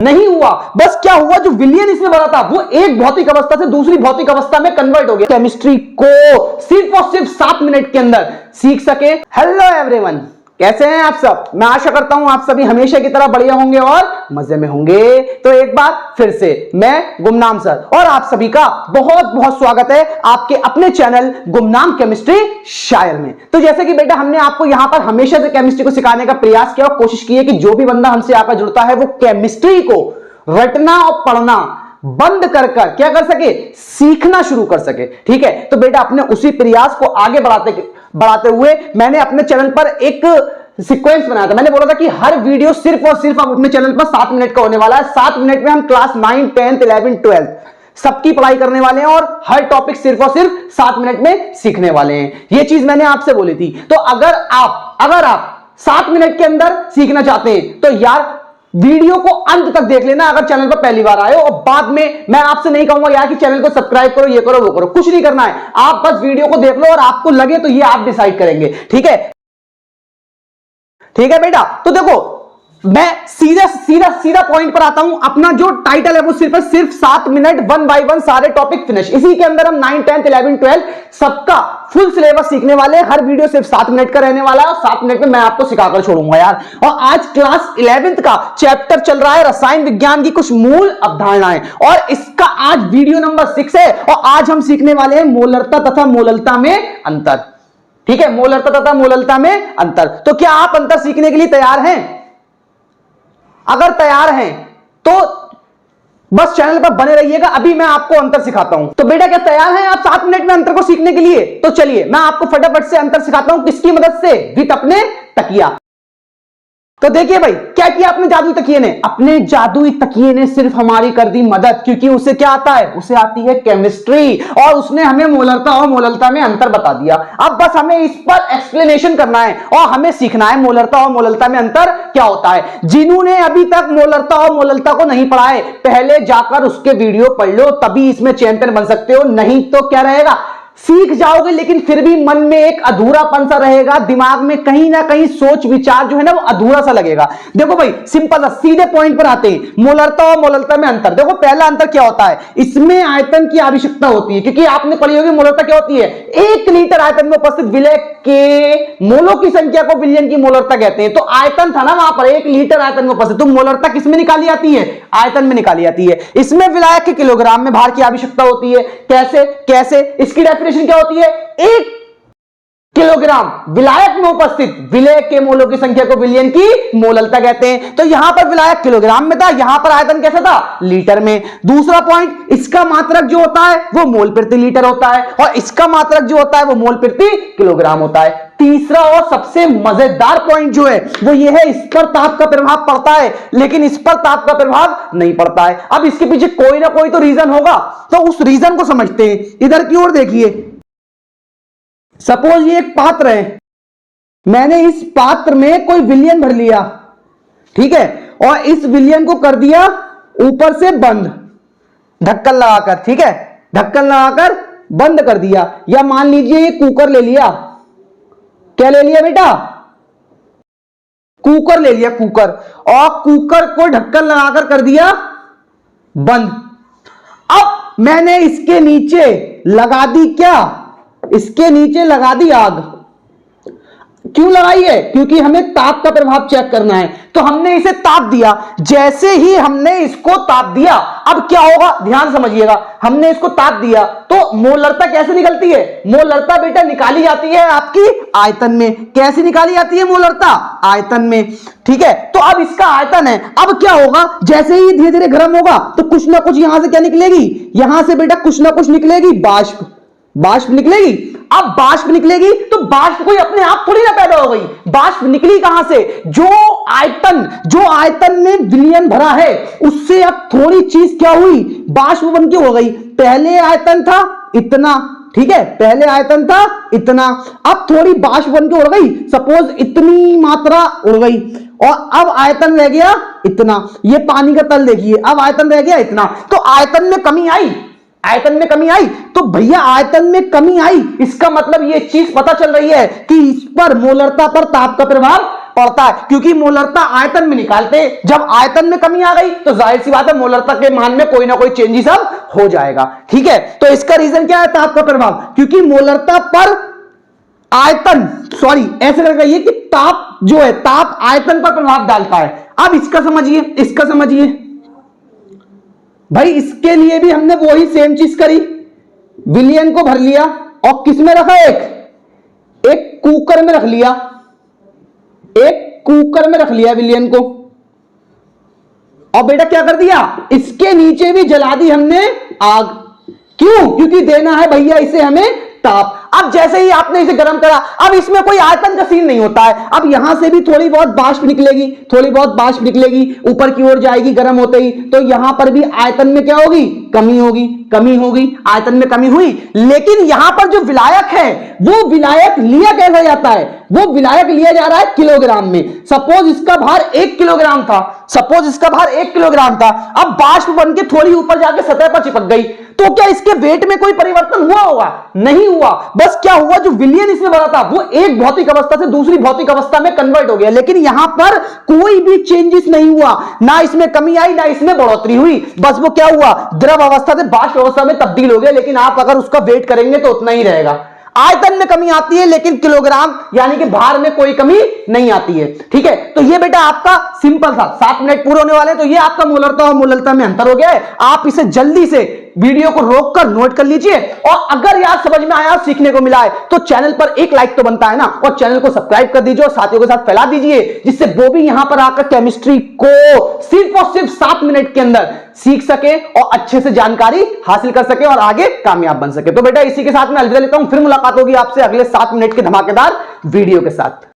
नहीं हुआ। बस क्या हुआ, जो विलियन इसमें भरा था वो एक भौतिक अवस्था से दूसरी भौतिक अवस्था में कन्वर्ट हो गया। केमिस्ट्री को सिर्फ और सिर्फ 7 मिनट के अंदर सीख सके। हेलो एवरीवन, कैसे हैं आप सब? मैं आशा करता हूं आप सभी हमेशा की तरह बढ़िया होंगे और मजे में होंगे। तो एक बार फिर से मैं गुमनाम सर और आप सभी का बहुत बहुत स्वागत है आपके अपने चैनल गुमनाम केमिस्ट्री शायर में। तो जैसे कि बेटा हमने आपको यहां पर हमेशा से केमिस्ट्री को सिखाने का प्रयास किया और कोशिश की है कि जो भी बंदा हमसे आकर जुड़ता है वो केमिस्ट्री को रटना और पढ़ना बंद कर क्या कर सके, सीखना शुरू कर सके। ठीक है, तो बेटा अपने उसी प्रयास को आगे बढ़ाते हुए मैंने अपने चैनल पर एक सीक्वेंस बनाया था। मैंने बोला था कि हर वीडियो सिर्फ और सिर्फ अपने चैनल पर 7 मिनट का होने वाला है। 7 मिनट में हम क्लास 9, 10, 11, 12 सबकी पढ़ाई करने वाले हैं और हर टॉपिक सिर्फ और सिर्फ 7 मिनट में सीखने वाले हैं। यह चीज मैंने आपसे बोली थी। तो अगर आप 7 मिनट के अंदर सीखना चाहते हैं तो यार वीडियो को अंत तक देख लेना अगर चैनल पर पहली बार आए हो। और बाद में मैं आपसे नहीं कहूंगा यार कि चैनल को सब्सक्राइब करो, ये करो, वो करो, कुछ नहीं करना है। आप बस वीडियो को देख लो और आपको लगे तो ये आप डिसाइड करेंगे। ठीक है, ठीक है बेटा। तो देखो मैं सीधा पॉइंट पर आता हूं। अपना जो टाइटल है वो सिर्फ 7 मिनट 1 बाय 1 सारे टॉपिक फिनिश। इसी के अंदर हम 9, 10, 11, 12 सबका फुल सिलेबस सीखने वाले हैं। हर वीडियो सिर्फ 7 मिनट का रहने वाला है और 7 मिनट में मैं आपको सिखाकर छोड़ूंगा यार। और आज क्लास 11th का चैप्टर चल रहा है रसायन विज्ञान की कुछ मूल अवधारणाएं और इसका आज वीडियो नंबर 6 है। और आज हम सीखने वाले हैं मोलरता तथा मोललता में अंतर। ठीक है, मोलरता तथा मोललता में अंतर। तो क्या आप अंतर सीखने के लिए तैयार हैं? अगर तैयार हैं तो बस चैनल पर बने रहिएगा, अभी मैं आपको अंतर सिखाता हूं। तो बेटा क्या तैयार हैं आप 7 मिनट में अंतर को सीखने के लिए? तो चलिए मैं आपको फटाफट से अंतर सिखाता हूं। किसकी मदद से? विद अपने तकिया। तो देखिए भाई, क्या किया अपने जादुई तकिए ने? अपने जादुई तकिए ने सिर्फ हमारी कर दी मदद, क्योंकि उसे क्या आता है? उसे आती है केमिस्ट्री और उसने हमें मोलरता और मोललता में अंतर बता दिया। अब बस हमें इस पर एक्सप्लेनेशन करना है और हमें सीखना है मोलरता और मोललता में अंतर क्या होता है। जिन्होंने अभी तक मोलरता और मोललता को नहीं पढ़ा है पहले जाकर उसके वीडियो पढ़ लो, तभी इसमें चैंपियन बन सकते हो। नहीं तो क्या रहेगा, सीख जाओगे लेकिन फिर भी मन में एक अधूरापन सा रहेगा, दिमाग में कहीं ना कहीं सोच विचार जो है ना वो अधूरा सा लगेगा। देखो भाई सिंपल सा सीधे पॉइंट पर आते हैं। मोलरता और मोललता में अंतर। देखो पहला अंतर क्या होता है, इसमें आयतन की आवश्यकता होती है, क्योंकि आपने पढ़ी होगी मोलरता क्या होती है? 1 लीटर आयतन में उपस्थित विलय के मोलों की संख्या को विलयन की मोलरता कहते हैं। तो आयतन था ना वहां पर 1 लीटर आयतन में उपस्थित, तो मोलरता किसमें निकाली आती है? आयतन में निकाली आती है। इसमें विलायक के किलोग्राम में भार की आवश्यकता होती है। कैसे इसकी डेफिनेशन क्या होती है? 1 किलोग्राम विलायक में उपस्थित विलय के मोलों की संख्या को विलयन की मोललता कहते हैं। तो यहां पर विलायक किलोग्राम में था, यहां पर आयतन कैसा था? लीटर में। दूसरा पॉइंट, इसका मात्रक जो होता है वो मोल प्रति लीटर होता है और इसका मात्रक जो होता है वो मोल प्रति किलोग्राम होता है। तीसरा और सबसे मजेदार पॉइंट जो है वो ये है, इस पर ताप का प्रभाव पड़ता है लेकिन इस पर ताप का प्रभाव नहीं पड़ता है। अब इसके पीछे कोई ना कोई तो रीजन होगा, तो उस रीजन को समझते हैं। इधर की ओर देखिए, सपोज ये एक पात्र है, मैंने इस पात्र में कोई विलयन भर लिया, ठीक है, और इस विलयन को कर दिया ऊपर से बंद ढक्कन लगाकर। ठीक है, ढक्कन लगाकर बंद कर दिया। या मान लीजिए ये कुकर ले लिया। क्या ले लिया बेटा? कुकर ले लिया, कुकर, और कुकर को ढक्कन लगाकर कर दिया बंद। अब मैंने इसके नीचे लगा दी क्या? इसके नीचे लगा दी आग। क्यों लगाई है? क्योंकि हमें ताप का प्रभाव चेक करना है। तो हमने इसे ताप दिया। जैसे ही हमने इसको ताप दिया, अब क्या होगा ध्यान समझिएगा, हमने इसको ताप दिया तो मोलरता कैसे निकलती है? मोलरता बेटा निकाली जाती है आपकी आयतन में। कैसे निकाली जाती है मोलरता? आयतन में। ठीक है, तो अब इसका आयतन है। अब क्या होगा, जैसे ही धीरे धीरे गर्म होगा तो कुछ ना कुछ यहां से क्या निकलेगी? यहां से बेटा कुछ ना कुछ निकलेगी, बाष्प निकलेगी। अब बाष्प निकलेगी तो बाष्प कोई अपने आप थोड़ी ना पैदा हो गई। बाष्प निकली कहां से? जो आयतन में विलयन भरा है उससे अब थोड़ी चीज क्या हुई? बाष्प बन के हो गई। पहले आयतन था इतना, ठीक है, पहले आयतन था इतना, अब थोड़ी बाष्प बन के उड़ गई। सपोज इतनी मात्रा उड़ गई और अब आयतन रह गया इतना। ये पानी का तल देखिए, अब आयतन रह गया इतना। तो आयतन में कमी आई, आयतन में कमी आई। तो भैया आयतन में कमी आई, इसका मतलब ये चीज पता चल रही है कि इस पर मोलरता पर ताप का प्रभाव पड़ता है, क्योंकि मोलरता आयतन में निकालते हैं। जब आयतन में कमी आ गई तो जाहिर सी बात है मोलरता के मान में कोई ना कोई चेंजेस अब हो जाएगा। ठीक है, तो इसका रीजन क्या है, ताप का प्रभाव, क्योंकि मोलरता पर आयतन, सॉरी ऐसे लग रही है कि ताप जो है, ताप आयतन पर प्रभाव डालता है। अब इसका समझिए, इसका समझिए भाई, इसके लिए भी हमने वही सेम चीज करी, विलियन को भर लिया और किसमें रखा, एक कुकर में रख लिया, एक कुकर में रख लिया विलियन को, और बेटा क्या कर दिया, इसके नीचे भी जला दी हमने आग। क्यों, क्योंकि देना है भैया इसे हमें ताप। अब जैसे ही आपने इसे गर्म करा, अब इसमें कोई आयतन का सीन नहीं होता है, अब यहां से भी थोड़ी बहुत बाष्प निकलेगी, थोड़ी बहुत बाष्प निकलेगी, ऊपर की ओर जाएगी गर्म होते ही, तो यहां पर भी आयतन में क्या होगी, कमी होगी, कमी होगी, आयतन में कमी हुई। लेकिन यहां पर जो विलायक है, वो विलायक लिया कैसे जाता है, वो विलायक लिया जा रहा है किलोग्राम में। सपोज इसका भार 1 किलोग्राम था, सपोज इसका भार 1 किलोग्राम था, अब बाष्प बन के थोड़ी ऊपर जाके सतह पर चिपक गई, तो क्या इसके वेट में कोई परिवर्तन हुआ होगा, नहीं हुआ। बस क्या हुआ, जो विलियन इसमें भरा था वो एक भौतिक अवस्था से दूसरी भौतिक अवस्था में कन्वर्ट हो गया, लेकिन यहां पर कोई भी चेंजेस नहीं हुआ, ना इसमें कमी आई ना इसमें बढ़ोतरी हुई। बस वो क्या हुआ, द्रव अवस्था से बाष्प अवस्था में तब्दील हो गया, लेकिन आप अगर उसका वेट करेंगे तो उतना ही रहेगा। आयतन में कमी आती है लेकिन किलोग्राम यानी कि भार में कोई कमी नहीं आती है। ठीक है, तो ये बेटा आपका सिंपल था, 7 मिनट पूरे होने वाले, तो ये आपका मोलरता और मोलरता में अंतर हो गया है। आप इसे जल्दी से वीडियो को रोककर नोट कर लीजिए, और अगर यार समझ में आया, सीखने को मिला है, तो चैनल पर एक लाइक तो बनता है ना, और चैनल को सब्सक्राइब कर दीजिए और साथियों के साथ फैला दीजिए, जिससे वो भी यहां पर आकर केमिस्ट्री को सिर्फ और सिर्फ 7 मिनट के अंदर सीख सके और अच्छे से जानकारी हासिल कर सके और आगे कामयाब बन सके। तो बेटा इसी के साथ मैं अलविदा लेता हूं, फिर मुलाकात होगी आपसे अगले 7 मिनट के धमाकेदार वीडियो के साथ।